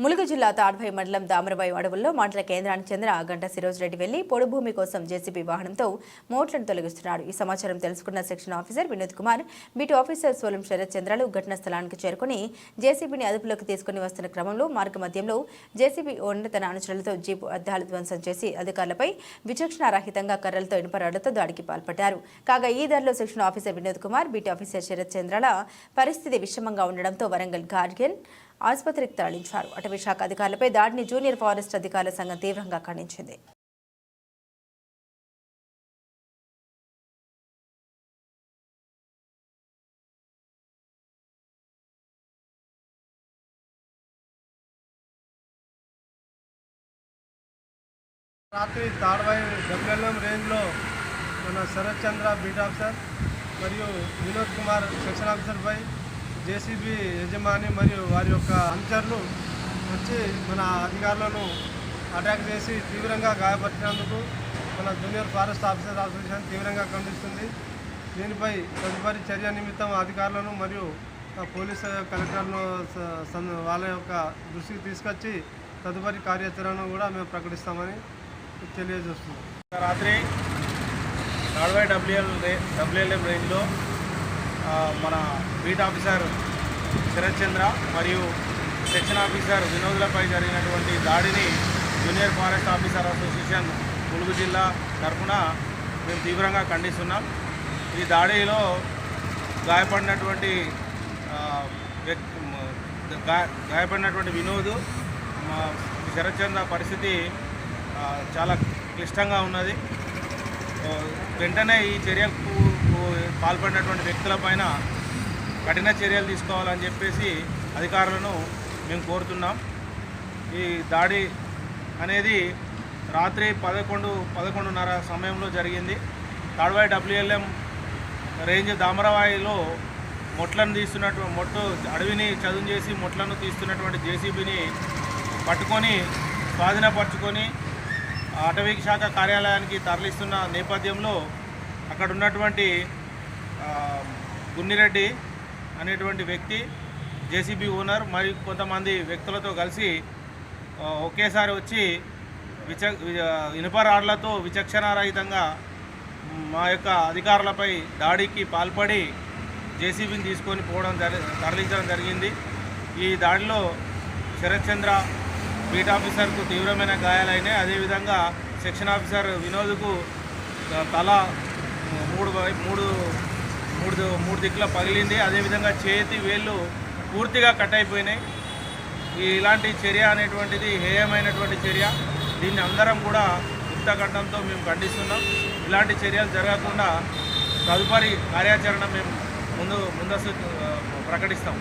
ములుగు జిల్లా తాడ్భై మండలం దామరబాయి అడవుల్లో మండల కేంద్రానికి చెందిన గంట సిరోజ్ రెడ్డి వెళ్లి పొడి భూమి కోసం జేసీబీ వాహనంతో మోట్లను తొలగిస్తున్నాడు. ఈ సమాచారం తెలుసుకున్న section officer Vinod Kumar, beat officer Solam Sharath చంద్రలు ఘటనా స్థలానికి చేరుకుని జేసీబీని అదుపులోకి తీసుకుని వస్తున్న క్రమంలో మార్గ మధ్యంలో జేసీబీ ఓనర్ తన అనుచరులతో జీపు అద్దాలు ధ్వంసం చేసి అధికారులపై విచక్షణారహితంగా కర్రలతో ఇనుపరాళ్లతో దాడికి పాల్పడ్డారు. కాగా ఈ దాడిలో section officer Vinod Kumar, beat officer Sharath చంద్రల పరిస్థితి విషమంగా ఉండడంతో వరంగల్ గార్గియన్ ఆసుపత్రికి తరలించారు. అటవీ శాఖ అధికారులపై దాడిని జూనియర్ ఫారెస్ట్ అధికారుల సంఘం తీవ్రంగా ఖండించింది. రాత్రి తాడ్భై డబ్ల్యూఎల్ఎం రేంజ్లో మన శరత్ చంద్ర బీట్ ఆఫీసర్ మరియు వినోద్ కుమార్ సెక్షన్ ఆఫీసర్పై జేసీబీ యజమాని మరియు వారి యొక్క అనుచరులు వచ్చి మన అధికారులను అటాక్ చేసి తీవ్రంగా గాయపరిచినందుకు మన జూనియర్ ఫారెస్ట్ ఆఫీసర్ అసోసియేషన్ తీవ్రంగా ఖండిస్తుంది. దీనిపై తదుపరి చర్య నిమిత్తం అధికారులను మరియు పోలీసు కలెక్టర్లను వాళ్ళ యొక్క దృష్టికి తీసుకొచ్చి తదుపరి కార్యాచరణను కూడా మేము ప్రకటిస్తామని తెలియజేస్తున్నాం. రాత్రి తాడ్భై డబ్ల్యూఎల్ఎం రేంజ్లో మన బీట్ ఆఫీసర్ శరత్ చంద్ర మరియు సెక్షన్ ఆఫీసర్ వినోద్లపై జరిగినటువంటి దాడిని junior forest officer association Mulugu జిల్లా తరఫున మేము తీవ్రంగా ఖండిస్తున్నాం. ఈ దాడిలో గాయపడినటువంటి వినోద్, శరత్ చంద్ర పరిస్థితి చాలా క్లిష్టంగా ఉన్నది. వెంటనే ఈ చర్యకు పాల్పడినటువంటి వ్యక్తులపైన కఠిన చర్యలు తీసుకోవాలని చెప్పేసి అధికారులను మేము కోరుతున్నాం. ఈ దాడి అనేది రాత్రి 11:30 సమయంలో జరిగింది. తాడ్భై డబ్ల్యూఎల్ఎం రేంజ్ దామరవాయిలో అడవిని చదును చేసి మొట్లను తీస్తున్నటువంటి జేసీబీని పట్టుకొని స్వాధీనపరుచుకొని అటవీ శాఖ కార్యాలయానికి తరలిస్తున్న నేపథ్యంలో అక్కడ ఉన్నటువంటి గున్నిరెడ్డి అనేటువంటి వ్యక్తి, జేసీబీ ఓనర్ మరియు కొంతమంది వ్యక్తులతో కలిసి ఒకేసారి వచ్చి ఇనుప రాడ్లతో విచక్షణారహితంగా మా యొక్క అధికారులపై దాడికి పాల్పడి జేసీబీని తీసుకొని తరలించడం జరిగింది. ఈ దాడిలో శరత్ చంద్ర బీట్ ఆఫీసర్కు తీవ్రమైన గాయాలైనాయి. అదేవిధంగా సెక్షన్ ఆఫీసర్ వినోద్కు తల మూడు దిక్కుల పగిలింది. అదేవిధంగా చేతి వేళ్ళు పూర్తిగా కట్ అయిపోయినాయి. ఇలాంటి చర్య అనేటువంటిది హేయమైనటువంటి చర్య. దీన్ని అందరం కూడా యుక్తకంఠంతో మేము ఖండిస్తున్నాం. ఇలాంటి చర్యలు జరగకుండా తదుపరి కార్యాచరణ మేము ముందస్తు ప్రకటిస్తాం.